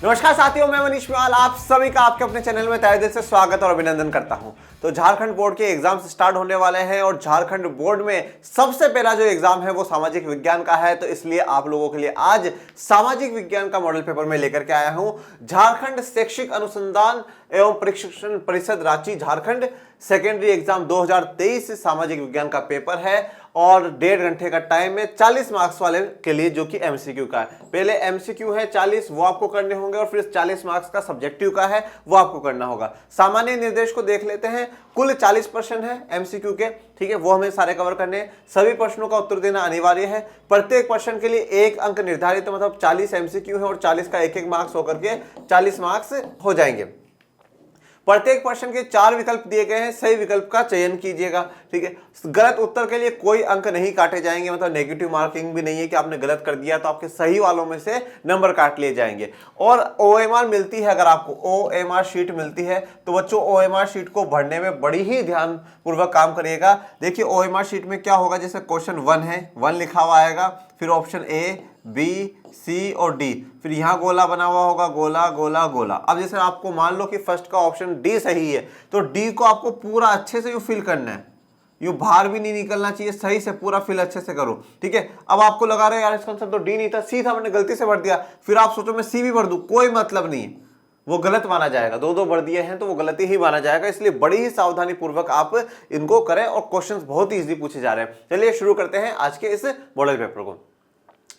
नमस्कार साथियों, मैं मनीष मिवाल आप सभी का आपके अपने चैनल में तहे दिल से स्वागत और अभिनंदन करता हूं। तो झारखंड बोर्ड के एग्जाम्स स्टार्ट होने वाले हैं और झारखंड बोर्ड में सबसे पहला जो एग्जाम है वो सामाजिक विज्ञान का है। तो इसलिए आप लोगों के लिए आज सामाजिक विज्ञान का मॉडल पेपर में लेकर के आया हूं। झारखंड शैक्षिक अनुसंधान एवं प्रशिक्षण परिषद रांची झारखंड सेकेंडरी एग्जाम 2023 सामाजिक विज्ञान का पेपर है और 1.5 घंटे का टाइम है 40 मार्क्स वाले के लिए, जो कि एमसीक्यू का है। पहले एमसीक्यू है 40, वो आपको करने होंगे और फिर 40 मार्क्स का सब्जेक्टिव का है, वो आपको करना होगा। सामान्य निर्देश को देख लेते हैं। कुल 40 प्रश्न है एमसीक्यू के, ठीक है, वो हमें सारे कवर करने हैं। सभी प्रश्नों का उत्तर देना अनिवार्य है। प्रत्येक प्रश्न के लिए 1 अंक निर्धारित, मतलब 40 एमसीक्यू है और 40 का 1-1 मार्क्स होकर के 40 मार्क्स हो जाएंगे। प्रत्येक प्रश्न के 4 विकल्प दिए गए हैं, सही विकल्प का चयन कीजिएगा, ठीक है। गलत उत्तर के लिए कोई अंक नहीं काटे जाएंगे, मतलब नेगेटिव मार्किंग भी नहीं है कि आपने गलत कर दिया तो आपके सही वालों में से नंबर काट लिए जाएंगे। और ओएमआर मिलती है, अगर आपको ओएमआर शीट मिलती है तो बच्चों ओएमआर शीट को भरने में बड़ी ही ध्यानपूर्वक काम करिएगा। देखिए ओएमआर शीट में क्या होगा, जैसे क्वेश्चन 1 है, 1 लिखा हुआ आएगा, फिर ऑप्शन ए, बी, सी और डी, फिर यहां गोला बना हुआ होगा, गोला गोला गोला। अब जैसे आपको मान लो कि फर्स्ट का ऑप्शन डी सही है तो डी को आपको पूरा अच्छे से फिल करना है, यू बाहर भी नहीं निकलना चाहिए, सही से पूरा फिल अच्छे से करो, ठीक है। अब आपको लगा रहा है यार इसका आंसर तो डी नहीं था, सी था, मैंने गलती से भर दिया, फिर आप सोचो मैं सी भी भर दूं, कोई मतलब नहीं है, वो गलत माना जाएगा। 2-2 भर दिए हैं तो वो गलती ही माना जाएगा, इसलिए बड़ी ही सावधानी पूर्वक आप इनको करें और क्वेश्चंस बहुत ही इजी पूछे जा रहे हैं। चलिए शुरू करते हैं आज के इस मॉडल पेपर को।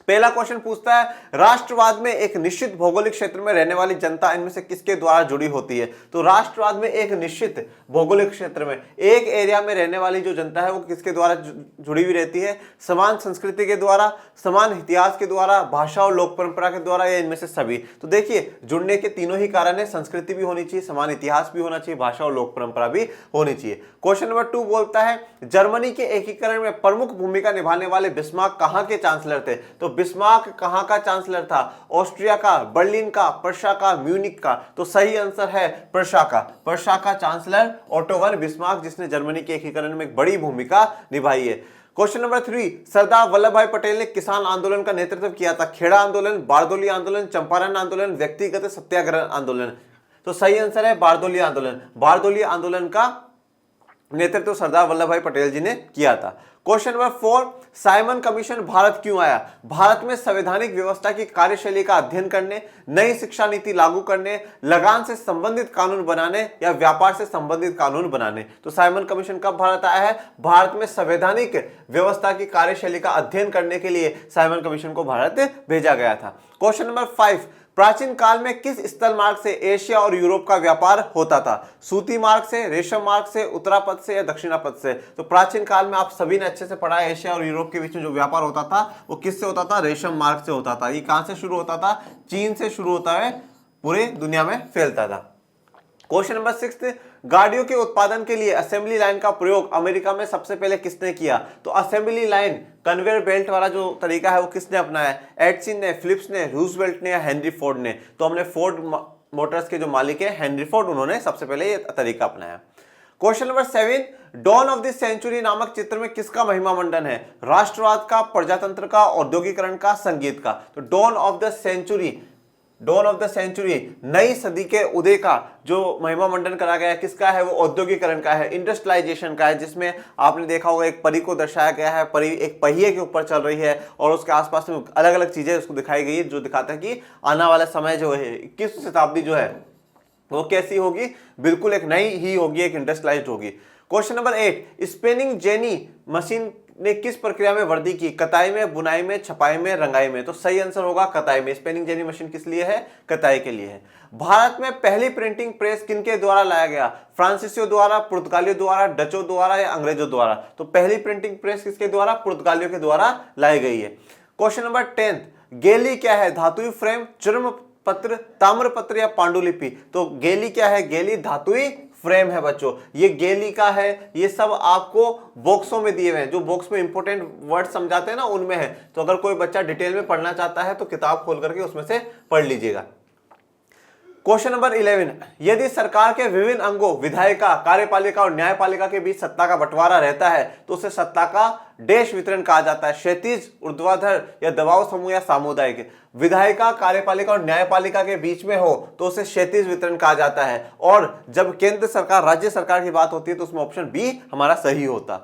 पहला क्वेश्चन पूछता है, राष्ट्रवाद में एक निश्चित भौगोलिक क्षेत्र में रहने वाली जनता इनमें से किसके द्वारा जुड़ी होती है। तो राष्ट्रवाद में एक निश्चित भौगोलिक क्षेत्र में एक एरिया में रहने वाली जो जनता है वो किसके द्वारा जुड़ी हुई रहती है। समान संस्कृति के द्वारा, समान इतिहास के द्वारा, भाषा और लोक परंपरा के द्वारा, या इनमें से सभी। तो देखिए जुड़ने के तीनों ही कारण है, संस्कृति भी होनी चाहिए, समान इतिहास भी होना चाहिए, भाषा और लोक परंपरा भी होनी चाहिए। क्वेश्चन नंबर 2 बोलता है, जर्मनी के एकीकरण में प्रमुख भूमिका निभाने वाले बिस्मार्क कहां के चांसलर थे। तो बिस्मार्क कहां का चांसलर था, ऑस्ट्रिया का, बर्लिन का, प्रशा का, म्यूनिक का। तो सही आंसर है प्रशा का। प्रशा का चांसलर ओटो वन बिस्मार्क, जिसने जर्मनी के एकीकरण में एक बड़ी भूमिका निभाई है। क्वेश्चन नंबर 3, सरदार वल्लभ भाई पटेल ने किसान आंदोलन का नेतृत्व किया था। खेड़ा आंदोलन, बारदोली आंदोलन, चंपारण आंदोलन, व्यक्तिगत सत्याग्रह आंदोलन। तो सही आंसर है बारदोली आंदोलन। बारदोली आंदोलन का नेतृत्व सरदार वल्लभ भाई पटेल जी ने किया था। Question number 4, Simon commission Bharat क्यों आया। भारत में संवैधानिक व्यवस्था की कार्यशैली का अध्ययन करने, नई शिक्षा नीति लागू करने, लगान से संबंधित कानून बनाने या व्यापार से संबंधित कानून बनाने। तो साइमन कमीशन कब भारत आया है, भारत में संवैधानिक व्यवस्था की कार्यशैली का अध्ययन करने के लिए साइमन कमीशन को भारत भेजा गया था। क्वेश्चन नंबर 5, प्राचीन काल में किस स्थल मार्ग से एशिया और यूरोप का व्यापार होता था। सूती मार्ग से, रेशम मार्ग से, उत्तरापथ से या दक्षिणापथ से। तो प्राचीन काल में आप सभी ने अच्छे से पढ़ा है, एशिया और यूरोप के बीच में जो व्यापार होता था वो किससे होता था, रेशम मार्ग से होता था। ये कहां से शुरू होता था, चीन से शुरू होता है, पूरे दुनिया में फैलता था। क्वेश्चन नंबर 6, गाड़ियों के उत्पादन के लिए असेंबली लाइन का प्रयोग अमेरिका में सबसे पहले किसने किया। तो असेंबली लाइन, कन्वेयर बेल्ट वाला जो तरीका है वो किसने अपनाया, एडसन ने, फिलिप्स ने, रूजवेल्ट ने या हेनरी फोर्ड ने। तो हमने फोर्ड मोटर्स के जो मालिक है हेनरी फोर्ड, उन्होंने सबसे पहले ये तरीका अपनाया। Question number 7, dawn of the century नामक चित्र में किसका महिमा मंडन है। राष्ट्रवाद का, प्रजातंत्र का, औद्योगिकरण का, संगीत का। तो dawn of the century, dawn of the century, नई सदी के उदय का जो महिमा मंडन करा गया है किसका है, वो औद्योगिकरण का है, इंडस्ट्रियलाइजेशन का है, जिसमें आपने देखा होगा एक परी को दर्शाया गया है, परी एक पहिए के ऊपर चल रही है और उसके आसपास में अलग अलग चीजें उसको दिखाई गई है, जो दिखाता है कि आने वाला समय जो है 21वीं शताब्दी जो है वो कैसी होगी, बिल्कुल एक नई ही होगी, एक इंडस्ट्रियलाइज्ड होगी। Question number 8, spinning jenny machine ने किस प्रक्रिया में वृद्धि की, कताई में, बुनाई में, छपाई में, रंगाई में। तो सही आंसर होगा कताई में। स्पिनिंग जेनी मशीन किस लिए है, कताई के लिए है। भारत में पहली प्रिंटिंग प्रेस किनके द्वारा लाया गया, फ्रांसीसियों द्वारा, पुर्तगालियों द्वारा, डचों द्वारा या अंग्रेजों द्वारा। तो पहली प्रिंटिंग प्रेस किसके द्वारा, पुर्तगालियों के द्वारा लाई गई है। क्वेश्चन नंबर 10, गेली क्या है, धातुई फ्रेम, चर्म पत्र, ताम्रपत्र या पांडुलिपि। तो गेली क्या है, गेली धातुई फ्रेम है बच्चों, ये गेली का है। ये सब आपको बॉक्सों में दिए हुए हैं, जो बॉक्स में इंपॉर्टेंट वर्ड समझाते हैं ना उनमें है। तो अगर कोई बच्चा डिटेल में पढ़ना चाहता है तो किताब खोल करके उसमें से पढ़ लीजिएगा। क्वेश्चन नंबर 11, यदि सरकार के विभिन्न अंगों विधायिका, कार्यपालिका और न्यायपालिका के बीच सत्ता का बंटवारा रहता है तो उसे सत्ता का देश वितरण कहा जाता है। क्षैतिज, ऊर्ध्वाधर या दबाव समूह या सामुदायिक। विधायिका, कार्यपालिका और न्यायपालिका के बीच में हो तो उसे क्षैतिज वितरण कहा जाता है। और जब केंद्र सरकार, राज्य सरकार की बात होती है तो उसमें ऑप्शन बी हमारा सही होता।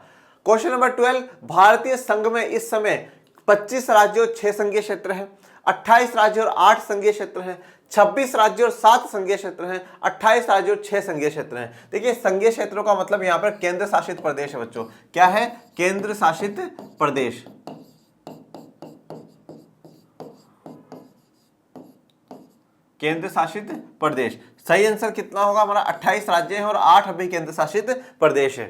क्वेश्चन नंबर 12, भारतीय संघ में इस समय 25 राज्य और 6 संघीय क्षेत्र हैं, 28 राज्य और 8 संघीय क्षेत्र हैं, 26 राज्य और 7 संघीय क्षेत्र हैं, 28 राज्य और 6 संघीय क्षेत्र हैं। देखिए संघीय क्षेत्रों का मतलब यहां पर केंद्र शासित प्रदेश है बच्चों। क्या है? केंद्र शासित प्रदेश। केंद्र शासित प्रदेश। सही आंसर कितना होगा हमारा? 28 राज्य हैं और 8 अभी केंद्र शासित प्रदेश है।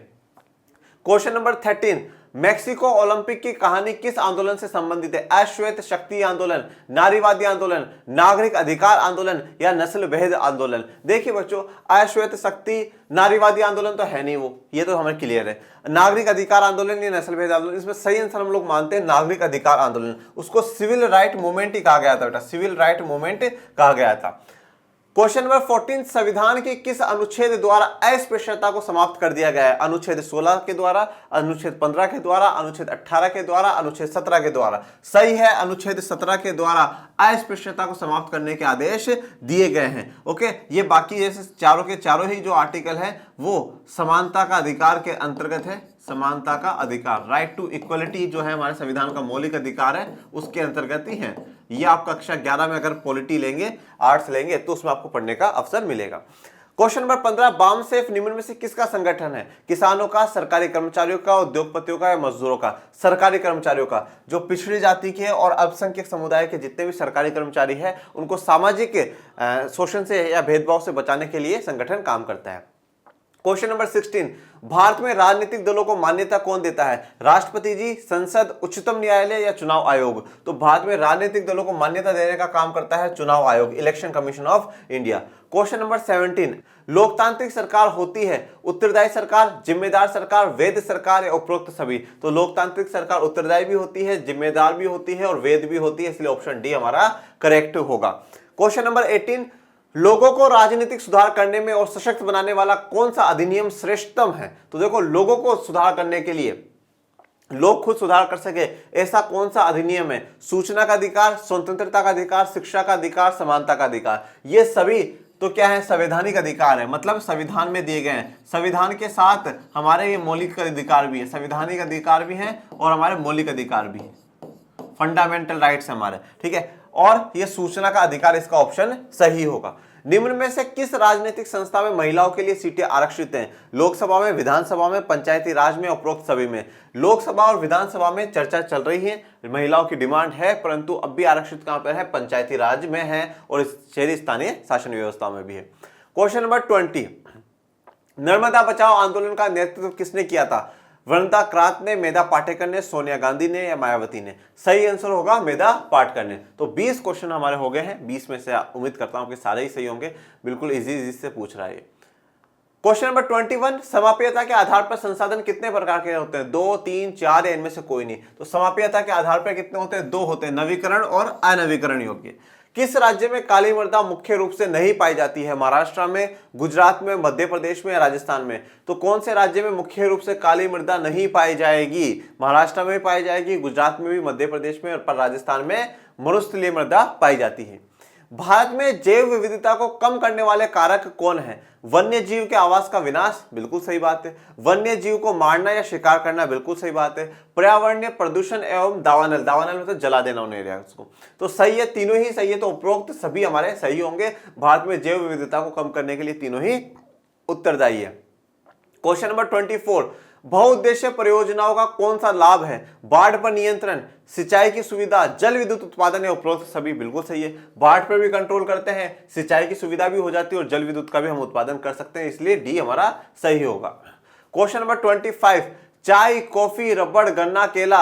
क्वेश्चन नंबर 13, मेक्सिको ओलंपिक की कहानी किस आंदोलन से संबंधित है? अश्वेत शक्ति आंदोलन, नारीवादी आंदोलन, नागरिक अधिकार आंदोलन या नस्ल भेद आंदोलन? देखिए बच्चों, अश्वेत शक्ति, नारीवादी आंदोलन तो है नहीं, वो ये तो हमें क्लियर है। नागरिक अधिकार आंदोलन या नस्ल भेद आंदोलन, इसमें सही आंसर हम लोग मानते हैं नागरिक अधिकार आंदोलन। उसको सिविल राइट मूवमेंट ही कहा गया था बेटा, सिविल राइट मूवमेंट कहा गया था। क्वेश्चन नंबर 14, संविधान के किस अनुच्छेद द्वारा अस्पृश्यता को समाप्त कर दिया गया है? अनुच्छेद 16 के द्वारा, अनुच्छेद 15 के द्वारा, अनुच्छेद 18 के द्वारा, अनुच्छेद 17 के द्वारा? सही है, अनुच्छेद 17 के द्वारा अस्पृश्यता को समाप्त करने के आदेश दिए गए हैं। ओके, ये बाकी जैसे चारों के चारों ही जो आर्टिकल है वो समानता का अधिकार के अंतर्गत है। समानता का अधिकार, राइट टू इक्वलिटी जो है हमारे संविधान का मौलिक अधिकार है, उसके अंतर्गत ही है। ये आप कक्षा 11 में अगर पॉलिटी लेंगे, आर्ट्स लेंगे तो उसमें आपको पढ़ने का अवसर मिलेगा। क्वेश्चन नंबर 15, बामसेफ निम्न में से किसका संगठन है? किसानों का, सरकारी कर्मचारियों का, उद्योगपतियों का या मजदूरों का? सरकारी कर्मचारियों का। जो पिछड़ी जाति के और अल्पसंख्यक समुदाय के जितने भी सरकारी कर्मचारी हैं उनको सामाजिक शोषण से या भेदभाव से बचाने के लिए संगठन काम करता है। क्वेश्चन नंबर 16, भारत में राजनीतिक दलों को मान्यता कौन देता है? राष्ट्रपति जी, संसद, उच्चतम न्यायालय या चुनाव आयोग? तो भारत में राजनीतिक दलों को मान्यता देने का काम करता है चुनाव आयोग, election commission of India. Question number 17, लोकतांत्रिक सरकार होती है उत्तरदायी सरकार, जिम्मेदार सरकार, वैध सरकार या उपरोक्त सभी? तो लोकतांत्रिक सरकार उत्तरदायी भी होती है, जिम्मेदार भी होती है और वैध भी होती है, इसलिए ऑप्शन डी हमारा करेक्ट होगा। क्वेश्चन नंबर 18, लोगों को राजनीतिक सुधार करने में और सशक्त बनाने वाला कौन सा अधिनियम श्रेष्ठतम है? तो देखो, लोगों को सुधार करने के लिए, लोग खुद सुधार कर सके ऐसा कौन सा अधिनियम है? सूचना का अधिकार, स्वतंत्रता का अधिकार, शिक्षा का अधिकार, समानता का अधिकार? ये सभी तो क्या है? संवैधानिक अधिकार है, मतलब संविधान में दिए गए हैं। संविधान के साथ हमारे ये मौलिक अधिकार भी है, संवैधानिक अधिकार भी है और हमारे मौलिक अधिकार भी है, फंडामेंटल राइट्स हमारे, ठीक है। और ये सूचना का अधिकार, इसका ऑप्शन सही होगा। निम्न में से किस राजनीतिक संस्था में महिलाओं के लिए सीटें आरक्षित हैं? लोकसभा में, विधानसभा में, पंचायती राज में, उपरोक्त सभी में? लोकसभा और विधानसभा में चर्चा चल रही है, महिलाओं की डिमांड है, परंतु अब भी आरक्षित कहां पर है? पंचायती राज में है और शहरी स्थानीय शासन व्यवस्था में भी है। क्वेश्चन नंबर 20, नर्मदा बचाओ आंदोलन का नेतृत्व किसने किया था? वृंदा क्रांत ने, मेधा पाटेकर ने, सोनिया गांधी ने या मायावती ने? सही आंसर होगा मेधा पाटकर ने। तो 20 क्वेश्चन हमारे हो गए हैं, 20 में से उम्मीद करता हूं कि सारे ही सही होंगे, बिल्कुल इजी से पूछ रहा है। क्वेश्चन नंबर 21, समाप्यता के आधार पर संसाधन कितने प्रकार के होते हैं? 2, 3, 4 या इनमें से कोई नहीं? तो समाप्यता के आधार पर कितने होते हैं? 2 होते हैं, नवीकरण और अनवीकरण योग्य। किस राज्य में काली मृदा मुख्य रूप से नहीं पाई जाती है? महाराष्ट्र में, गुजरात में, मध्य प्रदेश में या राजस्थान में? तो कौन से राज्य में मुख्य रूप से काली मृदा नहीं पाई जाएगी? महाराष्ट्र में पाई जाएगी, गुजरात में भी, मध्य प्रदेश में, और पर राजस्थान में मरुस्थलीय मृदा पाई जाती है। भारत में जैव विविधता को कम करने वाले कारक कौन है? वन्य जीव के आवास का विनाश, बिल्कुल सही बात है। वन्य जीव को मारना या शिकार करना, बिल्कुल सही बात है। पर्यावरणीय प्रदूषण एवं दावानल, दावानल मतलब जला देना उन एरिया को, तो सही है, तीनों ही सही है। तो उपरोक्त सभी हमारे सही होंगे। भारत में जैव विविधता को कम करने के लिए तीनों ही उत्तरदायी है। क्वेश्चन नंबर 24, बहुउद्देश्य परियोजनाओं का कौन सा लाभ है? बाढ़ पर नियंत्रण, सिंचाई की सुविधा, जल विद्युत उत्पादन या उपरोक्त सभी? बिल्कुल सही है। बाढ़ पर भी कंट्रोल करते हैं, सिंचाई की सुविधा भी हो जाती है और जल विद्युत का भी हम उत्पादन कर सकते हैं, इसलिए डी हमारा सही होगा। क्वेश्चन नंबर 25, चाय, कॉफी, रबड़, गन्ना, केला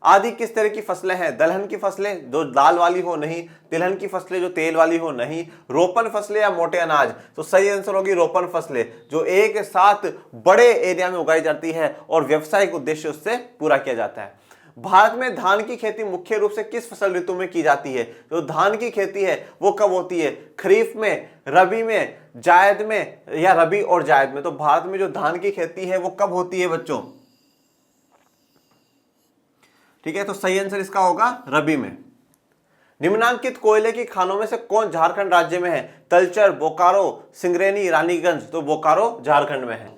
आदि किस तरह की फसलें हैं? दलहन की फसलें जो दाल वाली हो? नहीं। तिलहन की फसलें जो तेल वाली हो? नहीं। रोपण फसलें या मोटे अनाज? तो सही आंसर होगी रोपण फसलें, जो एक साथ बड़े एरिया में उगाई जाती है और व्यवसायिक उद्देश्य उससे पूरा किया जाता है। भारत में धान की खेती मुख्य रूप से किस फसल ऋतु में की जाती है? जो धान की खेती है वो कब होती है? खरीफ में, रबी में, जायद में, या रबी और जायद में? तो भारत में जो धान की खेती है वो कब होती है बच्चों? ठीक है, तो सही आंसर इसका होगा रबी में। निम्नांकित कोयले की खानों में से कौन झारखंड राज्य में है? तलचर, बोकारो, सिंगरेनी, रानीगंज। तो बोकारो झारखंड में है।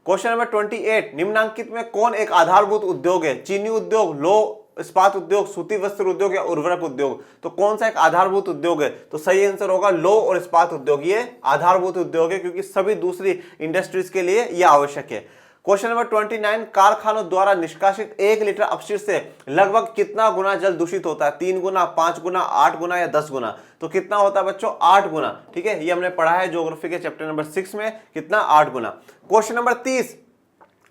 क्वेश्चन नंबर 28, निम्नांकित में कौन एक आधारभूत उद्योग है? चीनी उद्योग, लौह इस्पात उद्योग, सूती वस्त्र उद्योग या उर्वरक उद्योग? तो कौन सा एक आधारभूत उद्योग है? तो सही आंसर होगा लौह और इस्पात उद्योग। ये आधारभूत उद्योग है क्योंकि सभी दूसरी इंडस्ट्रीज के लिए यह आवश्यक है। क्वेश्चन नंबर 29, कारखानों द्वारा निष्कासित 1 लीटर अपशिष्ट से लगभग कितना गुना जल दूषित होता है? 3 गुना, 5 गुना, 8 गुना या 10 गुना? तो कितना होता है बच्चों? 8 गुना। ठीक है, ये हमने पढ़ा है ज्योग्राफी के चैप्टर नंबर 6 में। कितना? 8 गुना। क्वेश्चन नंबर 30,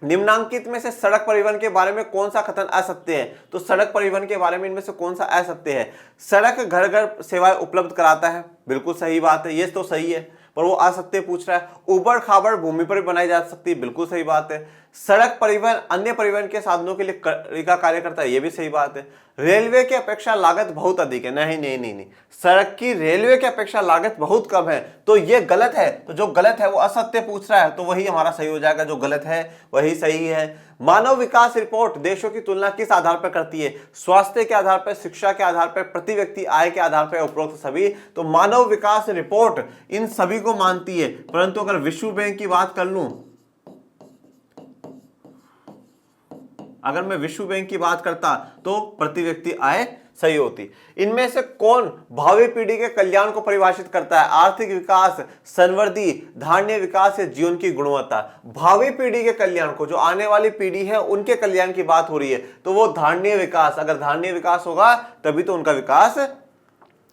निम्नांकित में से सड़क परिवहन के बारे में कौन सा कथन असत्य है? तो सड़क परिवहन के बारे में इनमें से कौन सा असत्य है? सड़क घर घर सेवाएं उपलब्ध कराता है, बिल्कुल सही बात है, ये तो सही है, पर वो असत्य पूछ रहा है। उबड़ खाबड़ भूमि पर बनाई जा सकती है, बिल्कुल सही बात है। सड़क परिवहन अन्य परिवहन के साधनों के लिए का कार्य करता है, ये भी सही बात है। रेलवे की अपेक्षा लागत बहुत अधिक है, नहीं नहीं नहीं नहीं, सड़क की रेलवे की अपेक्षा लागत बहुत कम है, तो ये गलत है। तो जो गलत है वो असत्य पूछ रहा है, तो वही हमारा सही हो जाएगा, जो गलत है वही सही है। मानव विकास रिपोर्ट देशों की तुलना किस आधार पर करती है? स्वास्थ्य के आधार पर, शिक्षा के आधार पर, प्रति व्यक्ति आय के आधार पर, उपरोक्त सभी? तो मानव विकास रिपोर्ट इन सभी को मानती है, परंतु अगर विश्व बैंक की बात कर लूं, अगर मैं विश्व बैंक की बात करता तो प्रति व्यक्ति आय सही होती। इनमें से कौन भावी पीढ़ी के कल्याण को परिभाषित करता है? आर्थिक विकास, समृद्धि, धान्य विकास या जीवन की गुणवत्ता? भावी पीढ़ी के कल्याण को, जो आने वाली पीढ़ी है उनके कल्याण की बात हो रही है, तो वो धान्य विकास। अगर धान्य विकास होगा तभी तो उनका विकास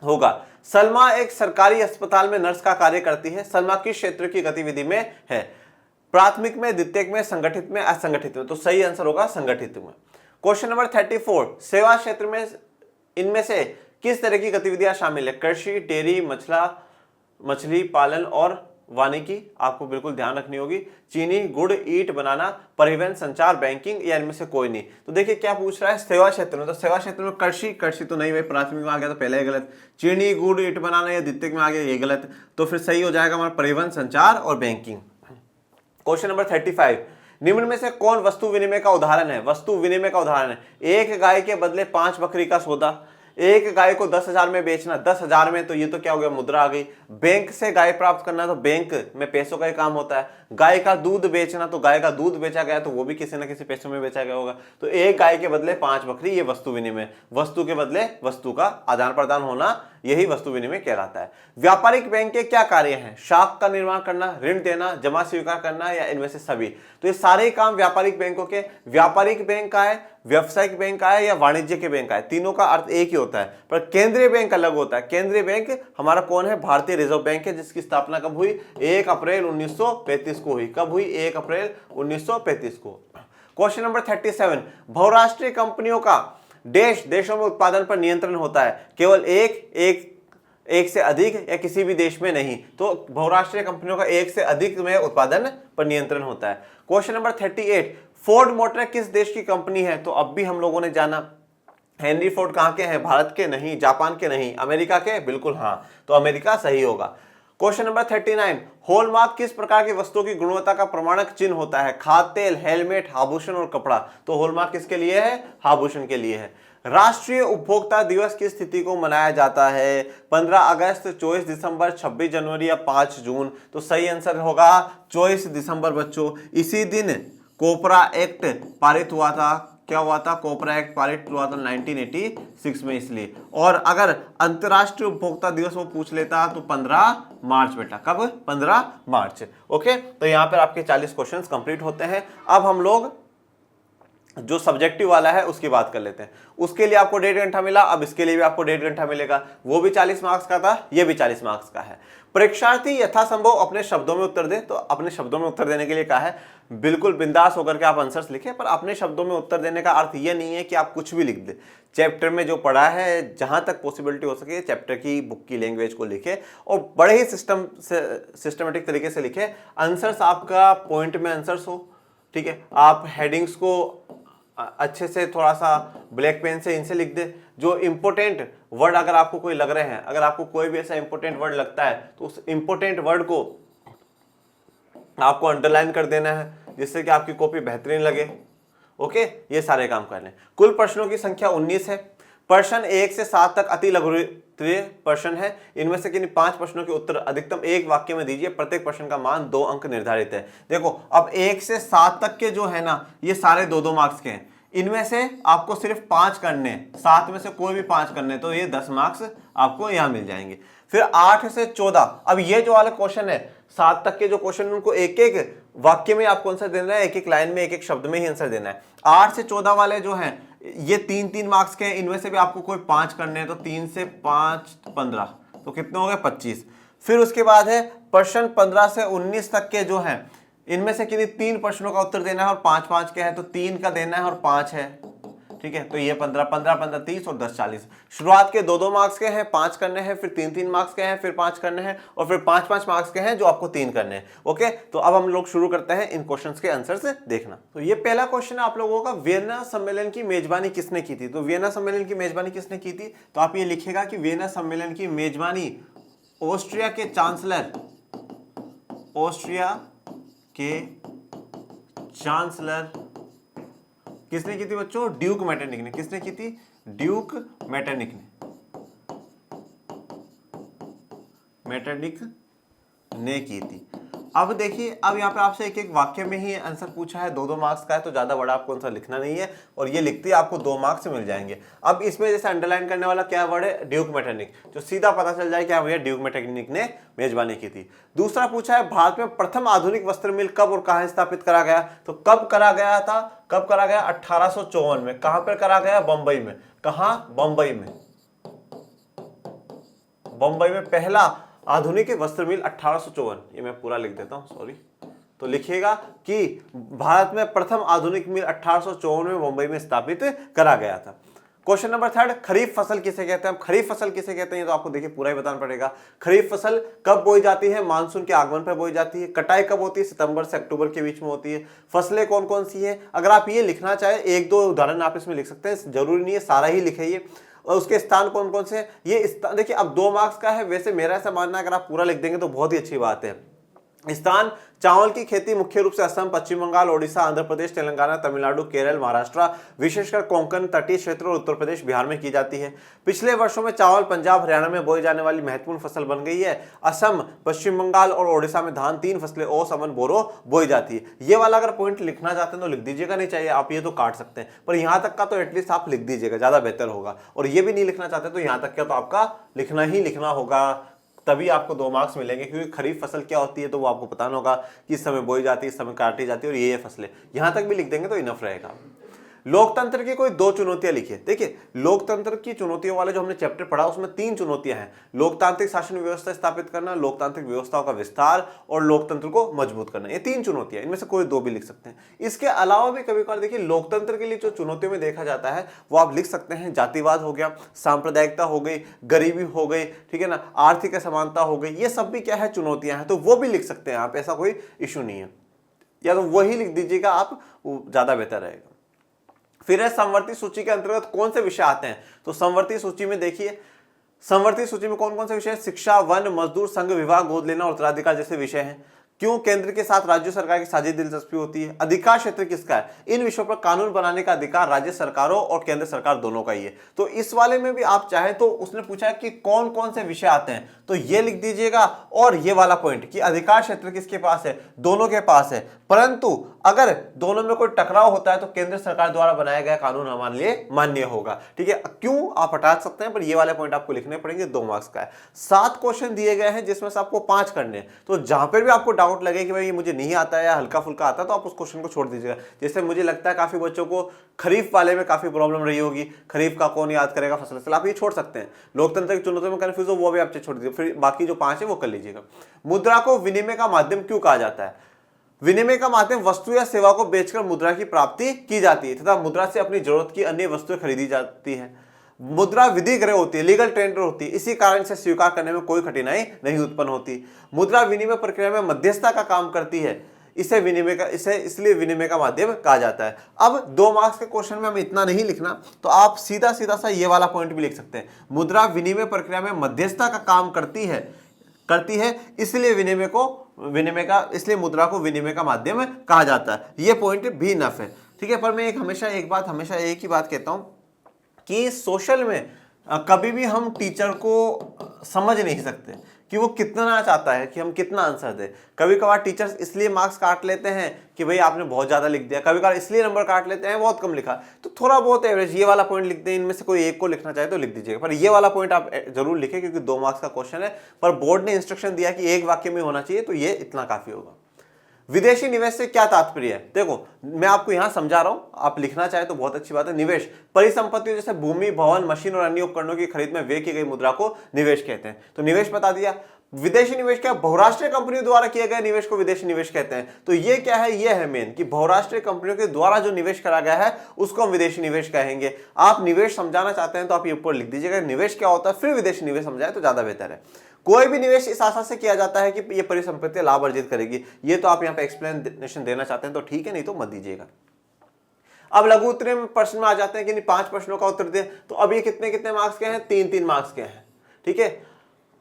होगा। सलमा एक सरकारी अस्पताल में नर्स का कार्य करती है। सलमा किस क्षेत्र की गतिविधि में है? प्राथमिक में, द्वितीयक में, संगठित में, असंगठित में? तो सही आंसर होगा संगठित में। क्वेश्चन नंबर 34, सेवा क्षेत्र में इनमें से किस तरह की गतिविधियां शामिल है? कृषि, डेयरी, मछली पालन और वानिकी? आपको बिल्कुल ध्यान रखनी होगी। चीनी, गुड़, ईंट बनाना, परिवहन, संचार, बैंकिंग या इनमें से कोई नहीं? तो देखिए क्या पूछ रहा है सेवा क्षेत्र में, तो सेवा क्षेत्र में कृषि तो नहीं भाई, प्राथमिक में आ गया तो पहले ही गलत। चीनी, गुड़, ईंट बनाना या द्वितीयक में आ गया, ये गलत। तो फिर सही हो जाएगा हमारा परिवहन, संचार और बैंकिंग। क्वेश्चन नंबर 35, निम्न में से कौन वस्तु विनिमय का उदाहरण है? वस्तु विनिमय का उदाहरण है, 1 गाय के बदले 5 बकरी का सौदा, 1 गाय को 10,000 में बेचना, 10,000 में, तो ये तो क्या हो गया, मुद्रा आ गई। बैंक से गाय प्राप्त करना, तो बैंक में पैसों का ही काम होता है। गाय का दूध बेचना, तो गाय का दूध बेचा गया, तो वो भी किसी न किसी पैसों में बेचा गया होगा। तो 1 गाय के बदले 5 बकरी, ये वस्तु विनिमय। वस्तु के बदले वस्तु का आदान प्रदान होना, यही वस्तु विनिमय कहलाता है। व्यापारिक बैंक के क्या कार्य हैं? शाख का निर्माण करना, ऋण देना, जमा स्वीकार करना या इनमें से सभी? तो ये सारे काम व्यापारिक बैंकों के। व्यापारिक बैंक का है, व्यवसायिक बैंक का है या वाणिज्य के बैंक का है? तीनों का अर्थ एक ही होता है, पर केंद्रीय बैंक अलग होता है। केंद्रीय बैंक हमारा कौन है? भारतीय रिजर्व बैंक है, जिसकी स्थापना कब हुई? 1 अप्रैल 1935 को हुई। कब हुई? 1 अप्रैल 1935 को। क्वेश्चन नंबर 37, बहुराष्ट्रीय कंपनियों का देशों में उत्पादन पर नियंत्रण होता है, केवल एक से अधिक या किसी भी देश में नहीं? तो बहुराष्ट्रीय कंपनियों का 1 से अधिक में उत्पादन पर नियंत्रण होता है। क्वेश्चन नंबर 38, फोर्ड मोटर किस देश की कंपनी है? तो अब भी हम लोगों ने जाना, हेनरी फोर्ड कहां के हैं? भारत के नहीं, जापान के नहीं, अमेरिका के? बिल्कुल हाँ, तो अमेरिका सही होगा। क्वेश्चन नंबर 39, हॉलमार्क किस प्रकार की वस्तुओं की गुणवत्ता का प्रमाणक चिन्ह होता है? खाद्य तेल, हेलमेट, आभूषण और कपड़ा? तो हॉलमार्क किसके लिए है? आभूषण के लिए है। राष्ट्रीय उपभोक्ता दिवस किस तिथि को मनाया जाता है? 15 अगस्त, 24 दिसंबर, 26 जनवरी या 5 जून? तो सही आंसर होगा 24 दिसंबर बच्चों। इसी दिन कोपरा एक्ट पारित हुआ था। क्या हुआ था? कोपरा एक्ट पारित हुआ था 1986 में, इसलिए। और अगर अंतर्राष्ट्रीय उपभोक्ता दिवस वो पूछ लेता तो 15 मार्च बेटा। कब? 15 मार्च। ओके, तो यहां पर आपके 40 क्वेश्चंस कंप्लीट होते हैं। अब हम लोग जो सब्जेक्टिव वाला है उसकी बात कर लेते हैं। उसके लिए आपको 1.5 घंटा मिला, अब इसके लिए भी आपको 1.5 घंटा मिलेगा। वो भी 40 मार्क्स का था, ये भी 40 मार्क्स का है। परीक्षार्थी यथासंभव अपने शब्दों में उत्तर दे, तो अपने शब्दों में उत्तर देने के लिए कहा है, बिल्कुल बिंदास होकर के आप आंसर्स लिखें, पर अपने शब्दों में उत्तर देने का अर्थ ये नहीं है कि आप कुछ भी लिख दें। चैप्टर में जो पढ़ा है, जहां तक पॉसिबिलिटी हो सके चैप्टर की बुक की लैंग्वेज को लिखे और बड़े ही सिस्टमेटिक तरीके से लिखे। आंसर्स आपका पॉइंट में आंसर्स हो, ठीक है, आप हेडिंग्स को अच्छे से थोड़ा सा ब्लैक पेन से इनसे लिख दे। जो इंपॉर्टेंट वर्ड अगर आपको कोई लग रहे हैं, अगर आपको कोई भी ऐसा इंपॉर्टेंट वर्ड लगता है तो उस इंपॉर्टेंट वर्ड को आपको अंडरलाइन कर देना है, जिससे कि आपकी कॉपी बेहतरीन लगे। ओके, ये सारे काम कर लें। कुल प्रश्नों की संख्या 19 है। प्रश्न 1 से 7 तक अति लघुत्तरीय प्रश्न है। इनमें से किन्हीं 5 प्रश्नों के उत्तर अधिकतम एक वाक्य में दीजिए। प्रत्येक प्रश्न का मान 2 अंक निर्धारित है। देखो, अब 1 से 7 तक के जो है ना, ये सारे 2-2 मार्क्स के हैं। इनमें से आपको सिर्फ 5 करने, 7 में से कोई भी 5 करने, तो ये 10 मार्क्स आपको यहां मिल जाएंगे। फिर 8 से 14, अब ये जो वाला क्वेश्चन है, 7 तक के जो क्वेश्चन, उनको एक एक वाक्य में आपको आंसर देना है, एक एक लाइन में, एक एक शब्द में ही आंसर देना है। 8 से 14 वाले जो हैं, ये 3-3 मार्क्स के हैं। इनमें से भी आपको कोई 5 करने हैं, तो 3 से 5 15, तो कितने हो गए 25। फिर उसके बाद है प्रश्न 15 से 19 तक के जो हैं, इनमें से किन्हीं 3 प्रश्नों का उत्तर देना है और 5-5 के हैं, तो 3 का देना है और 5 है। ठीक है, तो ये 15 30 और 10 40। शुरुआत के 2-2 मार्क्स के हैं, 5 करने हैं, फिर 3-3 मार्क्स के हैं, फिर 5 करने हैं, और फिर 5-5 मार्क्स के हैं जो आपको 3 करने हैं। ओके, तो अब हम लोग शुरू करते हैं इन क्वेश्चंस के आंसर से देखना। तो ये पहला क्वेश्चन है आप लोगों का, वियना सम्मेलन की मेजबानी किसने की थी? तो वियना सम्मेलन की मेजबानी किसने की थी? तो आप ये लिखेगा कि वियना सम्मेलन की मेजबानी ऑस्ट्रिया के चांसलर, ऑस्ट्रिया के चांसलर किसने की थी बच्चों? ड्यूक मेटरनिक ने। किसने की थी? ड्यूक मेटरनिक ने की थी। अब देखिए, अब यहाँ पे आपसे एक एक वाक्य में ही आंसर पूछा है, 2-2 मार्क्स का है, तो ज्यादा बड़ा आपको आंसर लिखना नहीं है, और ये लिखते ही आपको 2 मार्क्स मिल जाएंगे। अब इसमें जैसे अंडरलाइन करने वाला क्या वर्ड है? ड्यूक मेटरनिक, जो सीधा पता चल जाए क्या भैया ड्यूक मेटरनिक ने मेजबानी की थी। दूसरा पूछा है, भारत में प्रथम आधुनिक वस्त्र मिल कब और कहां स्थापित करा गया? तो कब करा गया था? कब करा गया? 1854 में। कहां पर करा गया? बंबई में। कहां? बंबई में। बंबई में पहला आधुनिक वस्त्र मिल 1854। ये मैं पूरा लिख देता हूं, सॉरी। तो लिखिएगा कि भारत में प्रथम आधुनिक मिल 1854 में मुंबई में स्थापित करा गया था। क्वेश्चन नंबर 3, खरीफ फसल किसे कहते हैं? अब खरीफ फसल किसे कहते हैं ये तो आपको देखिए पूरा ही बताना पड़ेगा। खरीफ फसल कब बोई जाती है? मानसून के आगमन पर बोई जाती है। कटाई कब होती है? सितंबर से अक्टूबर के बीच में होती है। फसलें कौन कौन सी है? अगर आप ये लिखना चाहे, 1-2 उदाहरण आप इसमें लिख सकते हैं, जरूरी नहीं है सारा ही लिखिए। और उसके स्थान कौन कौन से हैं? ये स्थान देखिए, अब 2 मार्क्स का है, वैसे मेरा ऐसा मानना है अगर आप पूरा लिख देंगे तो बहुत ही अच्छी बात है। स्थान, चावल की खेती मुख्य रूप से असम, पश्चिम बंगाल, ओडिशा, आंध्र प्रदेश, तेलंगाना, तमिलनाडु, केरल, महाराष्ट्र, विशेषकर कोंकण तटीय क्षेत्र और उत्तर प्रदेश, बिहार में की जाती है। पिछले वर्षों में चावल पंजाब, हरियाणा में बोई जाने वाली महत्वपूर्ण फसल बन गई है। असम, पश्चिम बंगाल और ओडिशा में धान, 3 फसलें ओस, अमन, बोरो बोई जाती है। ये वाला अगर पॉइंट लिखना चाहते हैं तो लिख दीजिएगा, नहीं चाहिए आप ये तो काट सकते हैं, पर यहां तक का तो एटलीस्ट आप लिख दीजिएगा, ज्यादा बेहतर होगा। और ये भी नहीं लिखना चाहते तो यहां तक का तो आपका लिखना ही लिखना होगा, तभी आपको 2 मार्क्स मिलेंगे। क्योंकि खरीफ फसल क्या होती है तो वो आपको पता होगा कि इस समय बोई जाती है, इस समय काटी जाती है, और ये फसलें, यहां तक भी लिख देंगे तो इनफ रहेगा। लोकतंत्र की कोई 2 चुनौतियां लिखिए। देखिए, लोकतंत्र की चुनौतियों वाले जो हमने चैप्टर पढ़ा उसमें 3 चुनौतियां हैं। लोकतांत्रिक शासन व्यवस्था स्थापित करना, लोकतांत्रिक व्यवस्थाओं का विस्तार और लोकतंत्र को मजबूत करना। ये 3 चुनौतियां, इनमें से कोई 2 भी लिख सकते हैं। इसके अलावा भी कभी कभार देखिए, लोकतंत्र के लिए जो चुनौतियों में देखा जाता है वो आप लिख सकते हैं। जातिवाद हो गया, सांप्रदायिकता हो गई, गरीबी हो गई, ठीक है ना, आर्थिक असमानता हो गई, ये सब भी क्या है? चुनौतियां हैं, तो वो भी लिख सकते हैं आप, ऐसा कोई इशू नहीं है। या तो वही लिख दीजिएगा आप, ज्यादा बेहतर रहेगा। फिर है समवर्ती सूची के अंतर्गत कौन से विषय आते हैं? तो समवर्ती सूची में देखिए, समवर्ती सूची में कौन कौन से विषय हैं? शिक्षा, वन, मजदूर, संघ, विवाह, गोद लेना और उत्तराधिकार जैसे विषय हैं। क्यों केंद्र के साथ राज्य सरकार की साझी दिलचस्पी होती है? अधिकार क्षेत्र किसका है? इन विषयों पर कानून बनाने का अधिकार राज्य सरकारों और केंद्र सरकार दोनों का ही है। तो इस वाले में भी आप चाहें तो, उसने पूछा है कि कौन कौन से विषय आते हैं, तो ये लिख दीजिएगा। और ये वाला पॉइंट कि अधिकार क्षेत्र किसके पास है? दोनों के पास है, परंतु अगर दोनों में कोई टकराव होता है तो केंद्र सरकार द्वारा बनाया गया कानून हमारे लिए मान्य होगा। ठीक है, क्यों आप हटा सकते हैं, पर ये वाले पॉइंट आपको लिखने पड़ेंगे। 2 मार्क्स का है। 7 क्वेश्चन दिए गए हैं जिसमें से आपको 5 करने हैं। तो जहां पर भी आपको डाउट लगे कि भाई ये मुझे नहीं आता है या हल्का फुल्का आता है, तो आप उस क्वेश्चन को छोड़ दीजिएगा। जैसे मुझे लगता है काफी बच्चों को खरीफ वाले में काफी प्रॉब्लम रही होगी, खरीफ का कौन याद करेगा, फसल, आप ये छोड़ सकते हैं। लोकतंत्र की चुनौतियों में कंफ्यूज हो वो भी आप छोड़ दीजिए, फिर बाकी जो 5 है वो कर लीजिएगा। मुद्रा को विनिमय का माध्यम क्यों कहा जाता है? विनिमय का माध्यम वस्तु या सेवा को बेचकर मुद्रा की प्राप्ति की जाती है तथा मुद्रा से अपनी जरूरत की अन्य वस्तुएं खरीदी जाती है। मुद्रा विधिग्रह होती है, लीगल टेंडर होती है, इसी कारण से स्वीकार करने में कोई कठिनाई नहीं उत्पन्न होती। मुद्रा विनिमय प्रक्रिया में मध्यस्थता का काम करती है। इसे इसलिए विनिमय का माध्यम कहा जाता है। अब 2 मार्क्स के क्वेश्चन में हमें इतना नहीं लिखना, तो आप सीधा सीधा सा ये वाला पॉइंट भी लिख सकते हैं, मुद्रा विनिमय प्रक्रिया में मध्यस्थता का काम करती है, इसलिए मुद्रा को विनिमय का माध्यम कहा जाता है। ये पॉइंट भी इनफ है, ठीक है। पर मैं हमेशा एक ही बात कहता हूं कि सोशल में कभी भी हम टीचर को समझ नहीं सकते कि वो कितना चाहता है, कि हम कितना आंसर दें। कभी कभार टीचर्स इसलिए मार्क्स काट लेते हैं कि भाई आपने बहुत ज़्यादा लिख दिया, कभी कभार इसलिए नंबर काट लेते हैं बहुत कम लिखा, तो थोड़ा बहुत एवरेज ये वाला पॉइंट लिख दें। इनमें से कोई एक को लिखना चाहे तो लिख दीजिएगा, पर ये वाला पॉइंट आप जरूर लिखें क्योंकि 2 मार्क्स का क्वेश्चन है। पर बोर्ड ने इंस्ट्रक्शन दिया कि एक वाक्य में होना चाहिए, तो ये इतना काफ़ी होगा। विदेशी निवेश से क्या तात्पर्य है? देखो मैं आपको यहां समझा रहा हूं, आप लिखना चाहे तो बहुत अच्छी बात है। निवेश परिसंपत्तियों जैसे भूमि, भवन, मशीन और अन्य उपकरणों की खरीद में व्यय की गई मुद्रा को निवेश कहते हैं। तो निवेश बता दिया। विदेशी निवेश क्या? बहुराष्ट्रीय कंपनियों द्वारा किए गए निवेश को विदेशी निवेश कहते हैं। तो ये क्या है? ये है मेन कि बहुराष्ट्रीय कंपनियों के द्वारा जो निवेश करा गया है उसको हम विदेशी निवेश कहेंगे। आप निवेश समझाना चाहते हैं तो आप ये ऊपर लिख दीजिएगा निवेश क्या होता है, फिर विदेशी निवेश समझाए तो ज्यादा बेहतर है। कोई भी निवेश इस आशा से किया जाता है कि ये परिसंपत्ति लाभ अर्जित करेगी। ये तो आप यहाँ पे एक्सप्लेनेशन देना चाहते हैं तो ठीक है, नहीं तो मत दीजिएगा। अब लघु उत्तरीय प्रश्न में आ जाते हैं कि 5 प्रश्नों का उत्तर दे। तो अब ये कितने मार्क्स के हैं? 3 मार्क्स के हैं, ठीक है।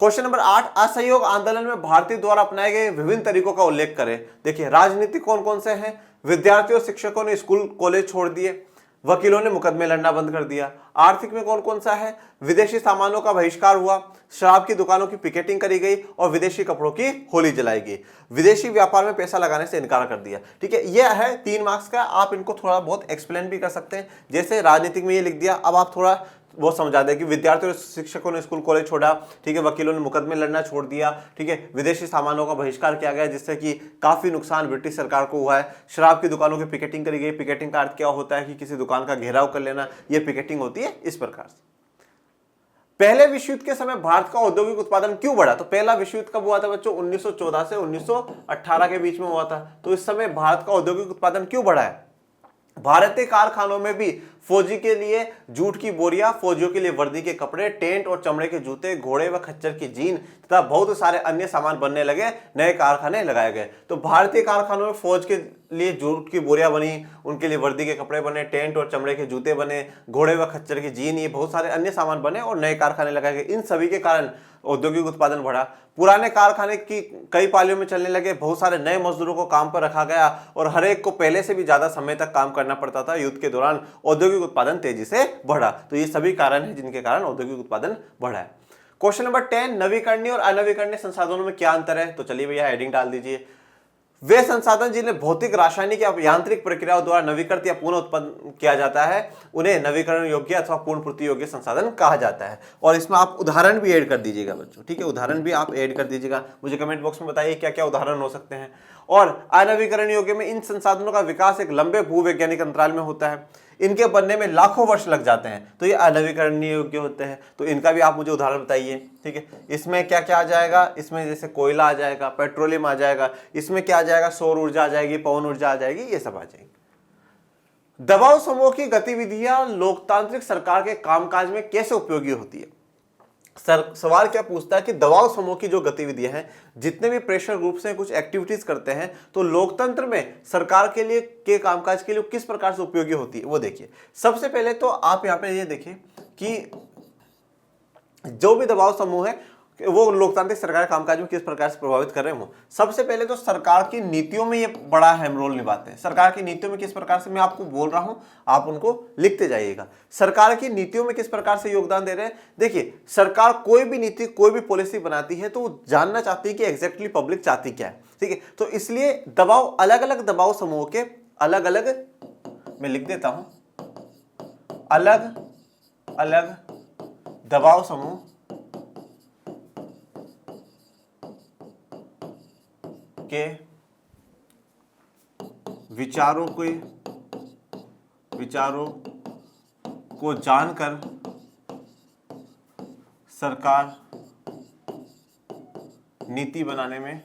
क्वेश्चन नंबर 8, असहयोग आंदोलन में भारतीय द्वारा अपनाए गए विभिन्न तरीकों का उल्लेख करें। देखिए राजनीतिक कौन कौन से हैं? विद्यार्थियों शिक्षकों ने स्कूल कॉलेज छोड़ दिए, वकीलों ने मुकदमे लड़ना बंद कर दिया। आर्थिक में कौन कौन सा है? विदेशी सामानों का बहिष्कार हुआ, शराब की दुकानों की पिकेटिंग करी गई और विदेशी कपड़ों की होली जलाई गई। विदेशी व्यापार में पैसा लगाने से इनकार कर दिया, ठीक है। यह है 3 मार्क्स का। आप इनको थोड़ा बहुत एक्सप्लेन भी कर सकते हैं, जैसे राजनीतिक में ये लिख दिया, अब आप थोड़ा वो समझा दें कि विद्यार्थियों और शिक्षकों ने स्कूल कॉलेज छोड़ा, ठीक है, वकीलों ने मुकदमे लड़ना छोड़ दिया, ठीक है, विदेशी सामानों का बहिष्कार किया गया जिससे कि काफी नुकसान ब्रिटिश सरकार को हुआ है। शराब की दुकानों की पिकेटिंग करी गई। पिकेटिंग का अर्थ क्या होता है कि किसी दुकान का घेराव कर लेना, यह पिकेटिंग होती है। इस प्रकार से पहले विश्व युद्ध के समय भारत का औद्योगिक उत्पादन क्यों बढ़ा? तो पहला विश्व युद्ध कब हुआ था बच्चों? 1914 से 1918 के बीच में हुआ था। तो इस समय भारत का औद्योगिक उत्पादन क्यों बढ़ा है? भारतीय कारखानों में भी फौजी के लिए जूट की बोरियां, फौजियों के लिए वर्दी के कपड़े, टेंट और चमड़े के जूते, घोड़े व खच्चर की जीन तथा बहुत सारे अन्य सामान बनने लगे। नए कारखाने लगाए गए। तो भारतीय कारखानों में फौज के लिए जूट की बोरियां बनी, उनके लिए वर्दी के कपड़े बने, टेंट और चमड़े के जूते बने, घोड़े व खच्चर की जीन, ये बहुत सारे अन्य सामान बने और नए कारखाने लगाए गए। इन सभी के कारण औद्योगिक उत्पादन बढ़ा। पुराने कारखाने की कई पालियों में चलने लगे, बहुत सारे नए मजदूरों को काम पर रखा गया और हर एक को पहले से भी ज्यादा समय तक काम करना पड़ता था। युद्ध के दौरान औद्योगिक उत्पादन तेजी से बढ़ा। तो ये सभी कारण हैं जिनके कारण औद्योगिक उत्पादन बढ़ा है। क्वेश्चन नंबर 10, नवीकरणीय और अनवीकरणीय संसाधनों में क्या अंतर है? तो चलिए भैया हेडिंग डाल दीजिए। वे संसाधन जिन्हें भौतिक, रासायनिक या यांत्रिक प्रक्रियाओं द्वारा नवीकृत या पुनः उत्पन्न किया जाता है उन्हें नवीकरण योग्य अथवा पूर्ण पूर्ति योग्य संसाधन कहा जाता है। और इसमें आप उदाहरण भी ऐड कर दीजिएगा बच्चों, ठीक है, उदाहरण भी आप ऐड कर दीजिएगा। मुझे कमेंट बॉक्स में बताइए क्या क्या उदाहरण हो सकते हैं। और अनवीकरण योग्य में इन संसाधनों का विकास एक लंबे भूवैज्ञानिक अंतराल में होता है, इनके बनने में लाखों वर्ष लग जाते हैं, तो ये अनवीकरणीय योग्य होते हैं। तो इनका भी आप मुझे उदाहरण बताइए, ठीक है। इसमें क्या क्या आ जाएगा? इसमें जैसे कोयला आ जाएगा, पेट्रोलियम आ जाएगा, इसमें क्या आ जाएगा? सौर ऊर्जा आ जाएगी, पवन ऊर्जा आ जाएगी, ये सब आ जाएगी। दबाव समूह की गतिविधियां लोकतांत्रिक सरकार के कामकाज में कैसे उपयोगी होती है? सवाल क्या पूछता है कि दबाव समूह की जो गतिविधियां हैं, जितने भी प्रेशर ग्रुप्स हैं, कुछ एक्टिविटीज करते हैं, तो लोकतंत्र में सरकार के लिए के कामकाज के लिए किस प्रकार से उपयोगी होती है वो देखिए। सबसे पहले तो आप यहाँ पे ये देखिए कि जो भी दबाव समूह है वो लोकतांत्रिक सरकार कामकाज में किस प्रकार से प्रभावित कर रहे हो। सबसे पहले तो सरकार की नीतियों में ये बड़ा अहम रोल निभाते हैं। सरकार की नीतियों में किस प्रकार से, मैं आपको बोल रहा हूं, आप उनको लिखते जाइएगा। सरकार की नीतियों में किस प्रकार से योगदान दे रहे हैं? देखिए सरकार कोई भी नीति, कोई भी पॉलिसी बनाती है तो वो जानना चाहती है कि एग्जैक्टली पब्लिक चाहती क्या है, ठीक है। तो इसलिए दबाव, अलग अलग दबाव समूह के अलग अलग, मैं लिख देता हूं, अलग अलग दबाव समूह के विचारों को जानकर सरकार नीति बनाने में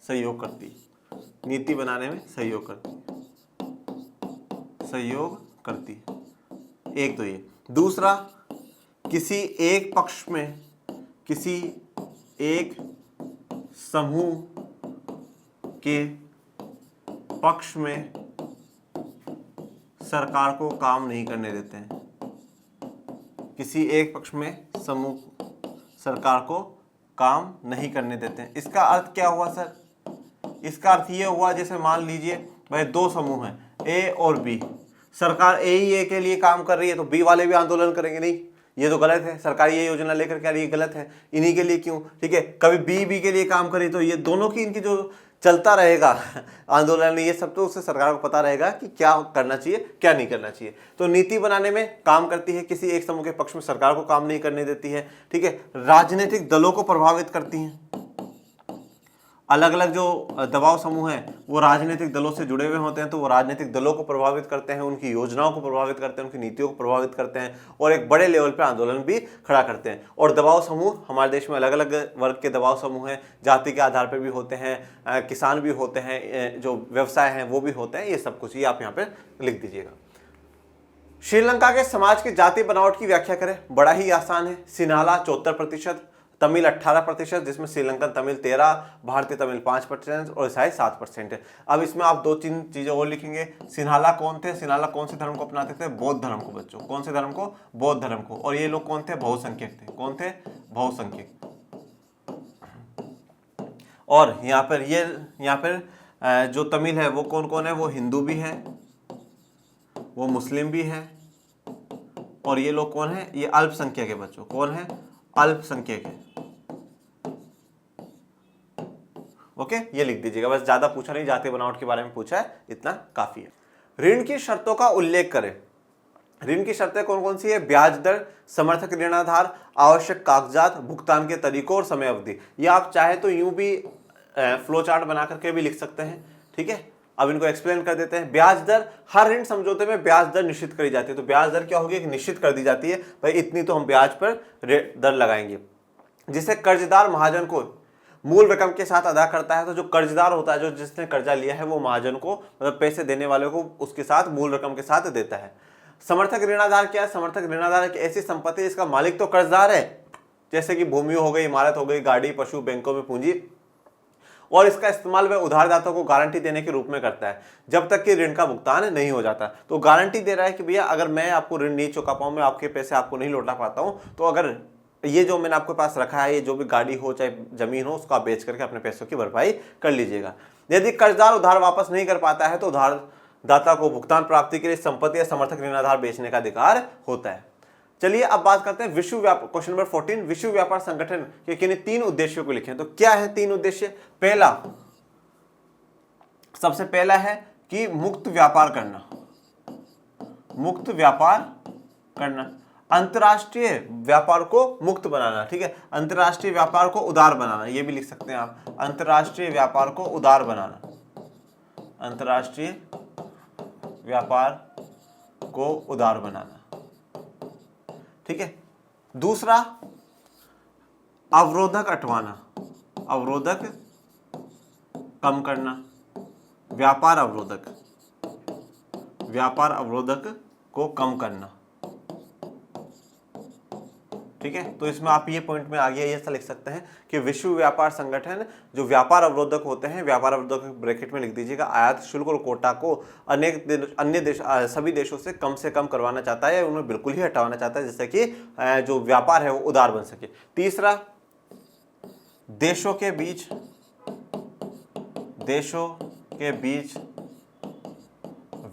सहयोग करती, नीति बनाने में सहयोग करती। एक तो ये। दूसरा, किसी एक पक्ष में किसी एक समूह के पक्ष में सरकार को काम नहीं करने देते हैं। किसी एक पक्ष में समूह सरकार को काम नहीं करने देते हैं। इसका अर्थ क्या हुआ सर? इसका अर्थ ये हुआ, जैसे मान लीजिए भाई दो समूह हैं, ए और बी। सरकार ए के लिए काम कर रही है तो बी वाले भी आंदोलन करेंगे, नहीं ये तो गलत है, सरकार ये योजना लेकर के आ रही है, गलत है, इन्हीं के लिए क्यों, ठीक है। कभी बी के लिए काम करे तो ये दोनों की इनकी जो चलता रहेगा आंदोलन, ये सब तो उससे सरकार को पता रहेगा कि क्या करना चाहिए क्या नहीं करना चाहिए। तो नीति बनाने में काम करती है, किसी एक समूह के पक्ष में सरकार को काम नहीं करने देती है, ठीक है। राजनीतिक दलों को प्रभावित करती हैं। अलग अलग जो दबाव समूह हैं वो राजनीतिक दलों से जुड़े हुए होते हैं, तो वो राजनीतिक दलों को प्रभावित करते हैं, उनकी योजनाओं को प्रभावित करते हैं, उनकी नीतियों को प्रभावित करते हैं और एक बड़े लेवल पे आंदोलन भी खड़ा करते हैं। और दबाव समूह हमारे देश में अलग अलग वर्ग के दबाव समूह हैं, जाति के आधार पर भी होते हैं, किसान भी होते हैं, जो व्यवसाय हैं वो भी होते हैं, ये सब कुछ ये आप यहाँ पर लिख दीजिएगा। श्रीलंका के समाज की जाति बनावट की व्याख्या करें, बड़ा ही आसान है। सिन्हाला 74%, तमिल 18%, जिसमें श्रीलंकन तमिल 13%, भारतीय तमिल 5% और ईसाई 7% है। अब इसमें आप 2-3 चीजें और लिखेंगे। सिन्हाला कौन थे? सिन्हाला कौन से धर्म को अपनाते थे? बौद्ध धर्म को बच्चों। कौन से धर्म को? बौद्ध धर्म को। और ये लोग कौन थे? बहुसंख्यक थे। कौन थे? बहुसंख्यक। और यहाँ पर जो तमिल है वो कौन कौन है? वो हिंदू भी है, वो मुस्लिम भी है, और ये लोग कौन है? ये अल्पसंख्यक है बच्चों। कौन है? अल्पसंख्यक है। ओके, ये लिख दीजिएगा, बस ज्यादा पूछा नहीं, जाति बनावट के बारे में पूछा है, इतना काफी है। ऋण की शर्तों का उल्लेख करें। ऋण की शर्तें कौन कौन सी है? ब्याज दर, समर्थक ऋणाधार, आवश्यक कागजात, भुगतान के तरीकों और समय अवधि। ये आप चाहे तो यूं भी फ्लो चार्ट बना करके भी लिख सकते हैं, ठीक है। अब इनको एक्सप्लेन कर देते हैं। ब्याज दर, हर ऋण समझौते में ब्याज दर निश्चित करी जाती है। तो ब्याज दर क्या होगी? निश्चित कर दी जाती है, भाई इतनी तो हम ब्याज पर दर लगाएंगे, जिसे कर्जदार महाजन को मूल रकम के साथ अदा करता है। तो जो कर्जदार होता है, जो जिसने कर्जा लिया है, वो महाजन को मतलब पैसे देने वाले को उसके साथ मूल रकम के साथ देता है। समर्थक ऋणाधार क्या है? समर्थक ऋणाधार एक ऐसी संपत्ति जिसका मालिक तो कर्जदार है, जैसे कि भूमि हो गई, इमारत हो गई, गाड़ी, पशु, बैंकों में पूंजी, और इसका इस्तेमाल वह उधारदाता को गारंटी देने के रूप में करता है जब तक कि ऋण का भुगतान नहीं हो जाता। तो गारंटी दे रहा है कि भैया अगर मैं आपको ऋण नहीं चुका पाऊं, मैं आपके पैसे आपको नहीं लौटा पाता हूं, तो अगर ये जो मैंने आपके पास रखा है, ये जो भी गाड़ी हो चाहे जमीन हो, उसको आप बेच करके अपने पैसों की भरपाई कर लीजिएगा। यदि कर्जदार उधार वापस नहीं कर पाता है तो उधारदाता को भुगतान प्राप्ति के लिए संपत्ति या समर्थक ऋणाधार बेचने का अधिकार होता है। चलिए अब बात करते हैं विश्व व्यापार, क्वेश्चन नंबर 14, विश्व व्यापार संगठन के किन्हीं 3 उद्देश्यों को लिखें। तो क्या है 3 उद्देश्य? पहला, सबसे पहला है कि मुक्त व्यापार करना, मुक्त व्यापार करना, अंतरराष्ट्रीय व्यापार को मुक्त बनाना, ठीक है, अंतरराष्ट्रीय व्यापार को उदार बनाना, ये भी लिख सकते हैं आप, अंतरराष्ट्रीय व्यापार को उदार बनाना, अंतरराष्ट्रीय व्यापार को उदार बनाना, ठीक है। दूसरा, अवरोधक हटवाना, अवरोधक कम करना, व्यापार अवरोधक, व्यापार अवरोधक को कम करना, ठीक है। तो इसमें आप ये पॉइंट में आगे ऐसा लिख सकते हैं कि विश्व व्यापार संगठन जो व्यापार अवरोधक होते हैं, व्यापार अवरोधक ब्रैकेट में लिख दीजिएगा, आयात शुल्क और कोटा को अन्य देश सभी देशों से कम करवाना चाहता है, उन्हें बिल्कुल ही हटाना चाहता है, जिससे कि जो व्यापार है वो उदार बन सके। तीसरा, देशों के बीच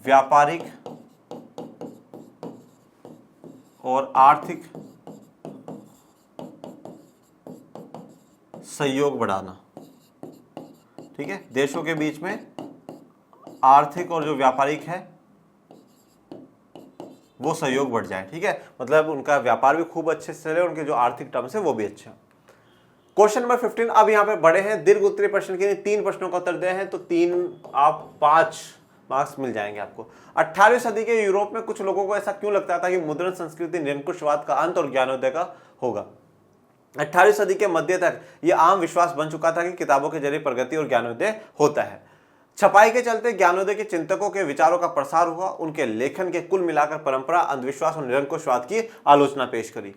व्यापारिक और आर्थिक सहयोग बढ़ाना, ठीक है। देशों के बीच में आर्थिक और जो व्यापारिक है वो सहयोग बढ़ जाए, ठीक है, मतलब उनका व्यापार भी खूब अच्छे से चले, उनके जो आर्थिक टर्म्स है वो भी अच्छे। क्वेश्चन नंबर 15, अब यहाँ पे बड़े हैं, दीर्घ उत्तरीय प्रश्न के 3 प्रश्नों का उत्तर दिए हैं, तो 5 मार्क्स मिल जाएंगे आपको। 18वीं सदी के यूरोप में कुछ लोगों को ऐसा क्यों लगता था कि मुद्रण संस्कृति निरंकुशवाद का अंत और ज्ञानोदय का होगा? 18वीं सदी के मध्य तक यह आम विश्वास बन चुका था कि किताबों के जरिए प्रगति और ज्ञानोदय होता है। छपाई के चलते ज्ञानोदय के चिंतकों के विचारों का प्रसार हुआ, उनके लेखन के कुल मिलाकर परंपरा, अंधविश्वास और निरंकुशवाद की आलोचना पेश करी।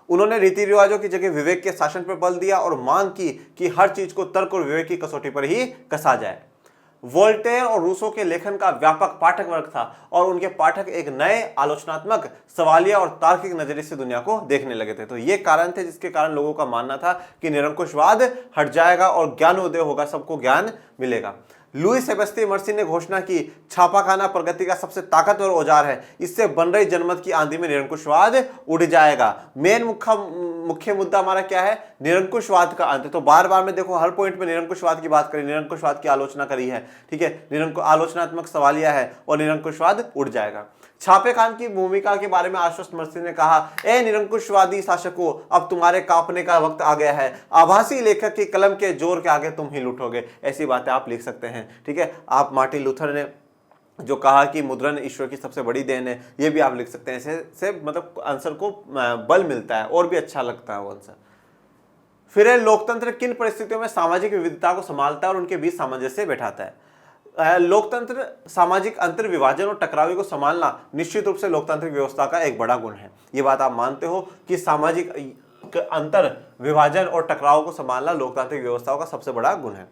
उन्होंने रीति रिवाजों की जगह विवेक के शासन पर बल दिया और मांग की कि हर चीज को तर्क और विवेक की कसौटी पर ही कसा जाए। वोल्टेयर और रूसो के लेखन का व्यापक पाठक वर्ग था और उनके पाठक एक नए आलोचनात्मक, सवालिया और तार्किक नजरिए से दुनिया को देखने लगे थे। तो ये कारण थे जिसके कारण लोगों का मानना था कि निरंकुशवाद हट जाएगा और ज्ञानोदय होगा, सबको ज्ञान मिलेगा। लुई सेबेस्टियन मर्सी ने घोषणा की, छापाखाना प्रगति का सबसे ताकतवर औजार है, इससे बन रही जनमत की आंधी में निरंकुशवाद उड़ जाएगा। मेन मुख्य मुद्दा हमारा क्या है? निरंकुशवाद का अंत। तो बार बार में देखो हर पॉइंट में निरंकुशवाद की बात करी, निरंकुशवाद की आलोचना करी है, ठीक है, आलोचनात्मक सवालिया है और निरंकुशवाद उड़ जाएगा। छापे खान की भूमिका के बारे में आश्वस्त मर्सी ने कहा, ए निरंकुशवादी शासकों, अब तुम्हारे कांपने का वक्त आ गया है, आभासी लेखक की कलम के जोर के आगे तुम ही लुटोगे। ऐसी बातें आप लिख सकते हैं, ठीक है। आप मार्टिन लूथर ने जो कहा कि मुद्रण ईश्वर की सबसे बड़ी देन है, ये भी आप लिख सकते हैं। से मतलब आंसर को बल मिलता है और भी अच्छा लगता है वो आंसर। फिर है, लोकतंत्र किन परिस्थितियों में सामाजिक विविधता को संभालता है और उनके बीच सामंजस्य बैठाता है? लोकतंत्र सामाजिक अंतर विभाजन और टकराव को संभालना निश्चित रूप से लोकतांत्रिक व्यवस्था का एक बड़ा गुण है। ये बात आप मानते हो कि सामाजिक अंतर विभाजन और टकराव को संभालना लोकतांत्रिक व्यवस्थाओं का सबसे बड़ा गुण है।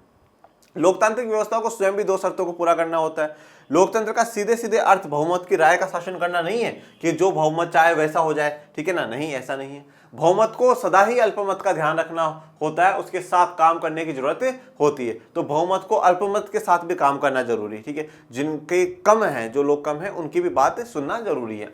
लोकतांत्रिक व्यवस्था को स्वयं भी दो शर्तों को पूरा करना होता है। लोकतंत्र का सीधे सीधे अर्थ बहुमत की राय का शासन करना नहीं है कि जो बहुमत चाहे वैसा हो जाए, ठीक है ना, नहीं, ऐसा नहीं है। बहुमत को सदा ही अल्पमत का ध्यान रखना होता है, उसके साथ काम करने की जरूरत होती है। तो बहुमत को अल्पमत के साथ भी काम करना जरूरी है, ठीक है। जिनके कम है, जो लोग कम है, उनकी भी बात सुनना जरूरी है,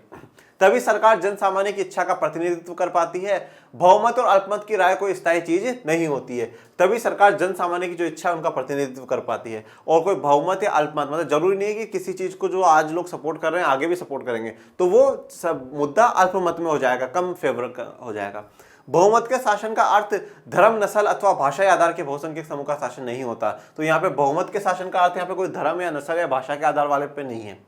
तभी सरकार जन सामान्य की इच्छा का प्रतिनिधित्व कर पाती है। बहुमत और अल्पमत की राय कोई स्थायी चीज नहीं होती है, तभी सरकार जन सामान्य की जो इच्छा है उनका प्रतिनिधित्व कर पाती है। और कोई बहुमत या अल्पमत मतलब जरूरी नहीं है कि किसी चीज को जो आज लोग सपोर्ट कर रहे हैं आगे भी सपोर्ट करेंगे, तो वो सब मुद्दा अल्पमत में हो जाएगा, कम फेवर हो जाएगा। बहुमत के शासन का अर्थ धर्म, नस्ल अथवा भाषा या आधार के बहुसंख्यक समूह का शासन नहीं होता। तो यहाँ पे बहुमत के शासन का अर्थ यहाँ पे कोई धर्म या नस्ल या भाषा के आधार वाले पे नहीं है।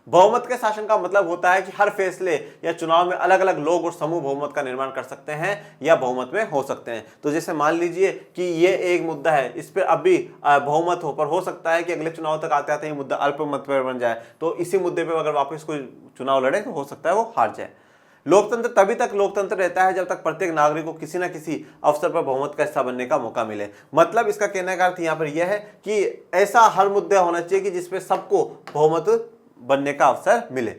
बहुमत के शासन का मतलब होता है कि हर फैसले या चुनाव में अलग अलग लोग और समूह बहुमत का निर्माण कर सकते हैं या बहुमत में हो सकते हैं। तो जैसे मान लीजिए कि ये एक मुद्दा है, इस पर अभी बहुमत हो, पर हो सकता है कि अगले चुनाव तक आते आते ये मुद्दा अल्पमत पर बन जाए, तो इसी मुद्दे पर अगर वापस कोई चुनाव लड़े तो हो सकता है वो हार जाए। लोकतंत्र तभी तक लोकतंत्र रहता है जब तक प्रत्येक नागरिक को किसी न किसी अवसर पर बहुमत का हिस्सा बनने का मौका मिले। मतलब इसका कहने का अर्थ यहाँ पर यह है कि ऐसा हर मुद्दा होना चाहिए कि जिसपे सबको बहुमत बनने का अवसर मिले।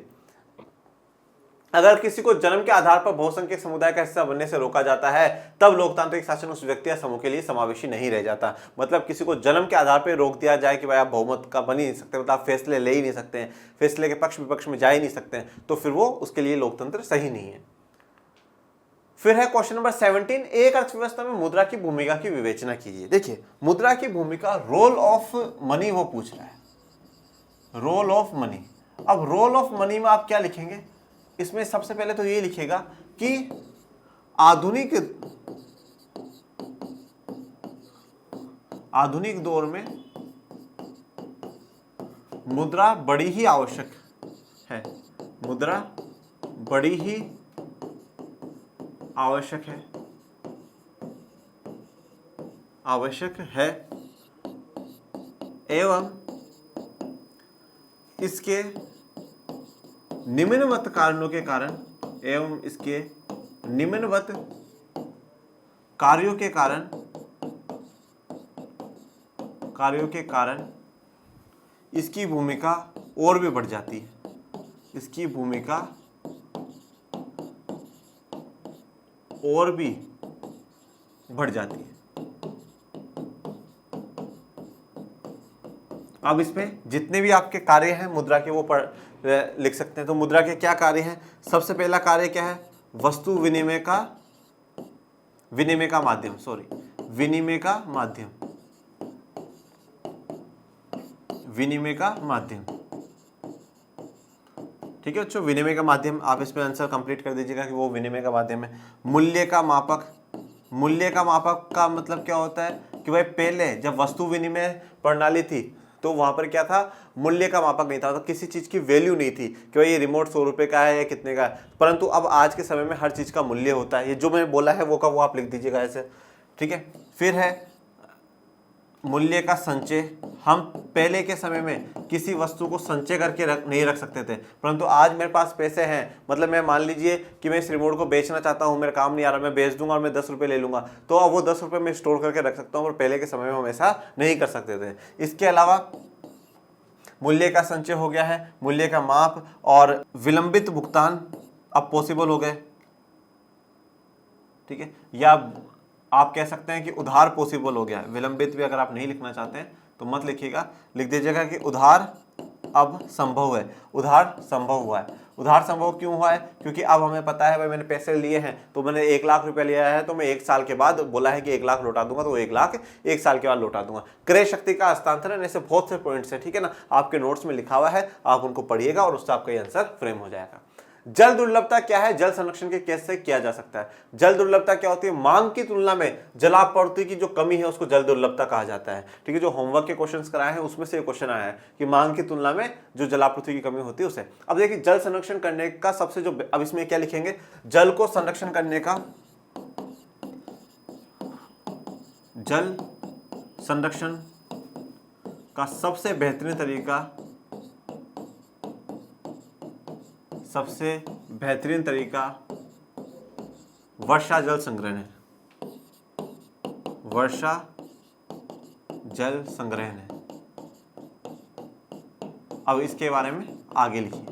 अगर किसी को जन्म के आधार पर बहुसंख्यक समुदाय का हिस्सा बनने से रोका जाता है, तब लोकतांत्रिक शासन उस व्यक्ति या समूह के लिए समावेशी नहीं रह जाता। मतलब किसी को जन्म के आधार पर रोक दिया जाए कि भाई आप बहुमत का बन ही नहीं सकते, मतलब आप फैसले ले ही नहीं सकते हैं, फैसले के पक्ष विपक्ष में जा ही नहीं सकते हैं, तो फिर वो उसके लिए लोकतंत्र सही नहीं है। फिर है क्वेश्चन नंबर 17, एक अर्थव्यवस्था में मुद्रा की भूमिका की विवेचना कीजिए। देखिए, मुद्रा की भूमिका, रोल ऑफ मनी वो पूछ रहा है, रोल ऑफ मनी। अब रोल ऑफ मनी में आप क्या लिखेंगे? इसमें सबसे पहले तो ये लिखेगा कि आधुनिक दौर में मुद्रा बड़ी ही आवश्यक है, मुद्रा बड़ी ही आवश्यक है एवं इसके निम्नवत कारणों के कारण कार्यों के कारण इसकी भूमिका और भी बढ़ जाती है, इसकी भूमिका और भी बढ़ जाती है। अब इसमें जितने भी आपके कार्य हैं मुद्रा के वो लिख सकते हैं। तो मुद्रा के क्या कार्य हैं? सबसे पहला कार्य क्या है? वस्तु विनिमय का माध्यम, ठीक है बच्चों, विनिमय का माध्यम। आप इसमें आंसर कंप्लीट कर दीजिएगा कि वो विनिमय का माध्यम है। मूल्य का मापक का मतलब क्या होता है कि भाई पहले जब वस्तु विनिमय प्रणाली थी तो वहां पर क्या था? मूल्य का मापक नहीं था, तो किसी चीज की वैल्यू नहीं थी कि भाई ये रिमोट 100 रुपए का है या कितने का है। परंतु अब आज के समय में हर चीज का मूल्य होता है। ये जो मैंने बोला है वो आप लिख दीजिएगा ऐसे, ठीक है। फिर है मूल्य का संचय, हम पहले के समय में किसी वस्तु को संचय करके नहीं रख सकते थे, परंतु आज मेरे पास पैसे हैं, मतलब मैं मान लीजिए कि मैं इस रिमोट को बेचना चाहता हूँ, मेरा काम नहीं आ रहा, मैं बेच दूंगा और मैं 10 रुपये ले लूंगा, तो अब वो 10 रुपये मैं स्टोर करके रख सकता हूँ, और पहले के समय में हम ऐसा नहीं कर सकते थे। इसके अलावा मूल्य का संचय हो गया है, मूल्य का माप और विलंबित भुगतान अब पॉसिबल हो गए, ठीक है, या आप कह सकते हैं कि उधार पॉसिबल हो गया है। विलंबित भी अगर आप नहीं लिखना चाहते हैं तो मत लिखिएगा, लिख दीजिएगा कि उधार अब संभव है, उधार संभव हुआ है। उधार संभव क्यों हुआ है? क्योंकि अब हमें पता है भाई मैंने पैसे लिए हैं, तो मैंने 1 लाख रुपया लिया है, तो मैं 1 साल के बाद बोला है कि 1 लाख लौटा दूंगा, तो 1 लाख 1 साल के बाद लौटा दूंगा। क्रय शक्ति का हस्तांतरण, ऐसे बहुत से पॉइंट्स हैं, ठीक है ना, आपके नोट्स में लिखा हुआ है, आप उनको पढ़िएगा और उससे आपका ये आंसर फ्रेम हो जाएगा। जल दुर्लभता क्या है? जल संरक्षण के कैसे किया जा सकता है? जल दुर्लभता क्या होती है? मांग की तुलना में जलापूर्ति की जो कमी है उसको जल दुर्लभता कहा जाता है, ठीक है। जो होमवर्क के क्वेश्चंस कराए हैं उसमें से ये क्वेश्चन आया है कि मांग की तुलना में जो जलापूर्ति की कमी होती है उसे। अब देखिए जल संरक्षण करने का सबसे जो, अब इसमें क्या लिखेंगे, जल को संरक्षण करने का, जल संरक्षण का सबसे बेहतरीन तरीका वर्षा जल संग्रहण है, वर्षा जल संग्रहण है। अब इसके बारे में आगे लिखिए,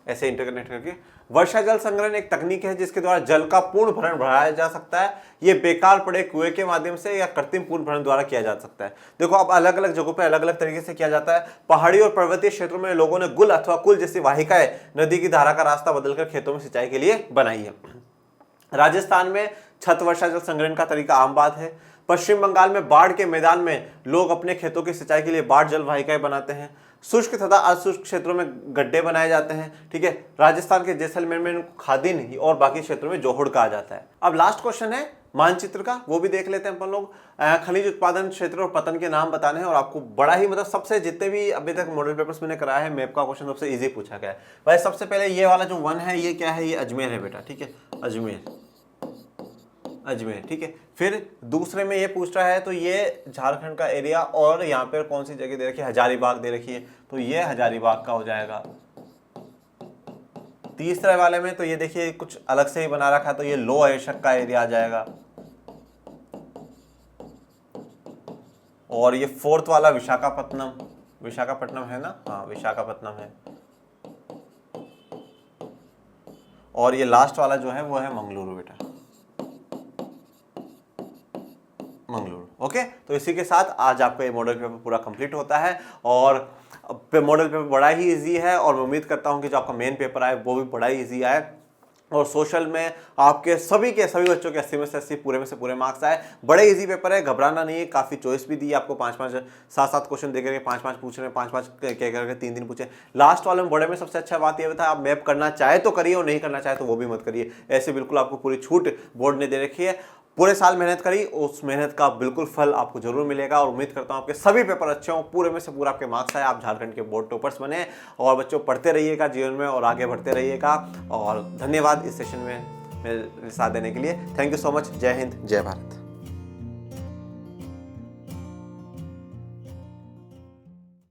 ऐसे इंटरकनेक्ट करके। वर्षा जल संग्रहण एक तकनीक है जिसके द्वारा जल का पूर्ण भरण बढ़ाया जा सकता है। ये बेकार पड़े कुएं के माध्यम से या कृत्रिम पूर्ण भरण द्वारा किया जा सकता है। देखो अब अलग अलग जगहों पे अलग अलग तरीके से किया जाता है। पहाड़ी और पर्वतीय क्षेत्रों में लोगों ने गुल अथवा कुल जैसी वाहिकाएं नदी की धारा का रास्ता बदलकर खेतों में सिंचाई के लिए बनाई है। राजस्थान में छत वर्षा जल संग्रहण का तरीका आम बात है। पश्चिम बंगाल में बाढ़ के मैदान में लोग अपने खेतों की सिंचाई के लिए बाढ़ जल वाहिकाएं बनाते हैं। शुष्क तथा अशुष्क क्षेत्रों में गड्ढे बनाए जाते हैं, ठीक है। राजस्थान के जैसलमेर में खादिन और बाकी क्षेत्रों में जोहड़ कहा जाता है। अब लास्ट क्वेश्चन है मानचित्र का, वो भी देख लेते हैं अपन लोग। खनिज उत्पादन क्षेत्र और पतन के नाम बताने हैं, और आपको बड़ा ही मतलब सबसे जितने भी अभी तक मॉडल पेपर्स मैंने कराया है मैप का क्वेश्चन सबसे इजी पूछा गया है भाई। सबसे पहले ये वाला जो 1 है ये क्या है? ये अजमेर है बेटा, ठीक है, अजमेर, ठीक है। फिर दूसरे में ये पूछ रहा है तो ये झारखंड का एरिया, और यहाँ पर कौन सी जगह दे रखी है? हजारीबाग दे रखी है, तो ये हजारीबाग का हो जाएगा। तीसरे वाले में तो ये देखिए कुछ अलग से ही बना रखा है, तो ये लो अयशक का एरिया आ जाएगा। और ये 4th वाला विशाखापट्टनम है ना, हाँ विशाखापट्टनम है। और ये लास्ट वाला जो है वो है मंगलुरु बेटा, मंगलुरु। ओके, तो इसी के साथ आज आपका ये मॉडल पेपर पूरा कंप्लीट होता है। और मॉडल पेपर बड़ा ही इजी है, और मैं उम्मीद करता हूँ कि जो आपका मेन पेपर आए वो भी बड़ा ही इजी आए, और सोशल में आपके सभी बच्चों के 80 में से 80 पूरे में से पूरे मार्क्स आए। बड़े इजी पेपर है, घबराना नहीं है। काफ़ी चॉइस भी दी है आपको, 5-5 7-7 क्वेश्चन दे करके 5-5 पूछ रहे हैं, 5-5 कह करके 3-3 पूछे। लास्ट वाले में बड़े में सबसे अच्छा बात यह था, आप मैप करना चाहे तो करिए और नहीं करना चाहे तो वो भी मत करिए। ऐसे बिल्कुल आपको पूरी छूट बोर्ड ने दे रखी है। पूरे साल मेहनत करी, उस मेहनत का बिल्कुल फल आपको जरूर मिलेगा, और उम्मीद करता हूं आपके सभी पेपर अच्छे हों, पूरे में से पूरा आपके मार्क्स आए, आप झारखंड के बोर्ड टॉपर्स बने। और बच्चों पढ़ते रहिएगा जीवन में और आगे बढ़ते रहिएगा। और धन्यवाद इस सेशन में मेरे साथ देने के लिए। Thank you so much. जय हिंद, जय भारत।